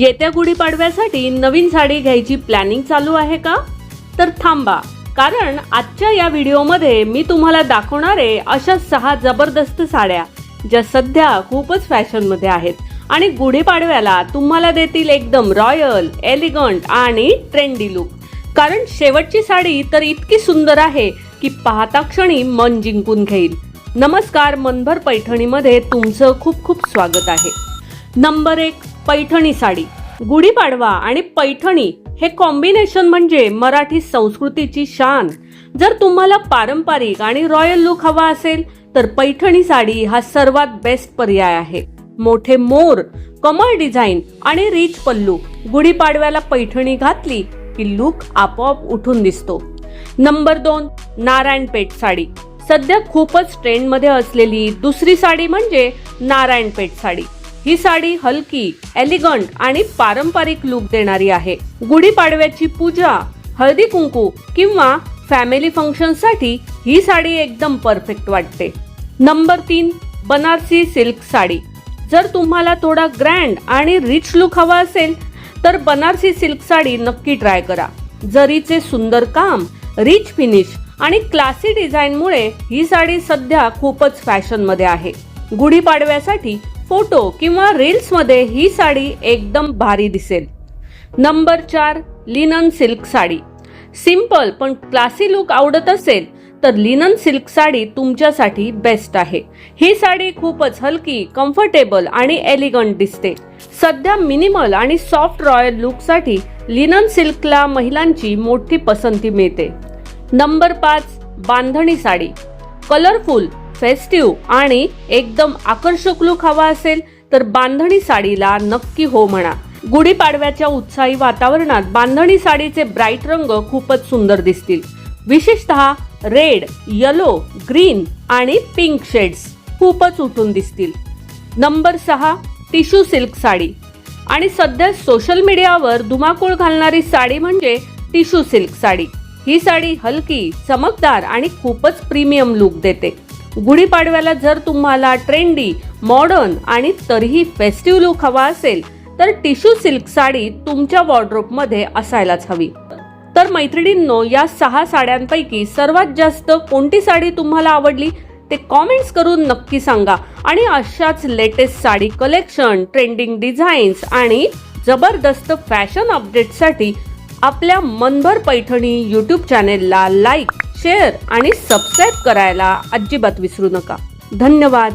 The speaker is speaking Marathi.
येत्या गुढीपाडव्यासाठी नवीन साडी घ्यायची प्लॅनिंग चालू आहे का? तर थांबा, कारण आजच्या या व्हिडिओमध्ये मी तुम्हाला दाखवणार आहे अशा 6 जबरदस्त साड्या ज्या सध्या खूपच फॅशनमध्ये आहेत आणि गुढीपाडव्याला तुम्हाला देतील एकदम रॉयल, एलिगंट आणि ट्रेंडी लुक. कारण शेवटची साडी तर इतकी सुंदर आहे की पाहता क्षणी मन जिंकून घेईल. नमस्कार, मनभर पैठणीमध्ये तुमचं खूप खूप स्वागत आहे. नंबर 1, पैठणी साडी. गुढीपाडवा आणि पैठणी हे कॉम्बिनेशन म्हणजे मराठी संस्कृतीची शान. जर तुम्हाला पारंपरिक आणि रॉयल लुक हवा असेल तर पैठणी साडी हा सर्वात बेस्ट पर्याय आहे. मोठे मोर, कमळ डिझाईन आणि रिच पल्लू. गुढीपाडव्याला पैठणी घातली की लुक आपोआप उठून दिसतो. नंबर 2, नारायणपेठ साडी. सध्या खूपच ट्रेंड मध्ये असलेली दुसरी साडी म्हणजे नारायणपेठ साडी. ही साडी हलकी, एलिगंट आणि पारंपरिक लुक देणारी आहे. गुढीपाडव्याची पूजा, हळदी कुंकू किंवा फॅमिली फंक्शन साठी ही साडी एकदम परफेक्ट वाटते. Number 3, Banarasi silk sari. जर तुम्हाला थोडा ग्रँड आणि रिच लुक हवा असेल तर बनारसी सिल्क साडी नक्की ट्राय करा. जरीचे सुंदर काम, रिच फिनिश आणि क्लासी डिझाईनमुळे ही साडी सध्या खूपच फॅशन मध्ये आहे. गुढीपाडव्यासाठी फोटो किंवा रील्स मध्ये ही साडी एकदम भारी दिसेल. Number 4, linen silk sari. Simple पण क्लासी लुक आवडत असेल तर लिनन सिल्क साडी तुमच्यासाठी बेस्ट आहे. ही साडी खूपच हलकी, कम्फर्टेबल आणि एलिगंट दिसते. सध्या मिनिमल आणि सॉफ्ट रॉयल लुक साठी लिनन सिल्कला महिलांची मोठी पसंती मिळते. नंबर 5, बांधणी साडी. कलरफुल, फेस्टिव्ह आणि एकदम आकर्षक लुक हवा असेल तर बांधणी साडीला नक्की हो म्हणा. गुढीपाडव्याच्या उत्साही वातावरणात बांधणी साडीचे ब्राईट रंग खूपच सुंदर दिसतील. विशेषतः रेड, येलो, ग्रीन आणि पिंक शेड्स खूपच उठून दिसतील. Number 6, tissue silk sari. आणि सध्या सोशल मीडियावर धुमाकूळ घालणारी साडी म्हणजे टिश्यू सिल्क साडी. ही साडी हलकी, चमकदार आणि खूपच प्रीमियम लुक देते. गुढीपाडव्याला जर तुम्हाला ट्रेंडी, मॉडर्न आणि तरीही फेस्टिव्ह लुक हवा असेल तर टिश्यू सिल्क साडी तुमच्या वॉर्डरोब मध्ये असायलाच हवी. तर मैत्रिणींनो, या 6 साड्यांपैकी सर्वात जास्त कोणती साडी तुम्हाला आवडली ते कॉमेंट्स करून नक्की सांगा. आणि अशाच latest sari collection, trending designs आणि जबरदस्त फॅशन अपडेटसाठी आपल्या मनभर पैठणी यूट्यूब चॅनेलला लाईक, शेअर आणि सबस्क्राईब करायला अजिबात विसरू नका. धन्यवाद.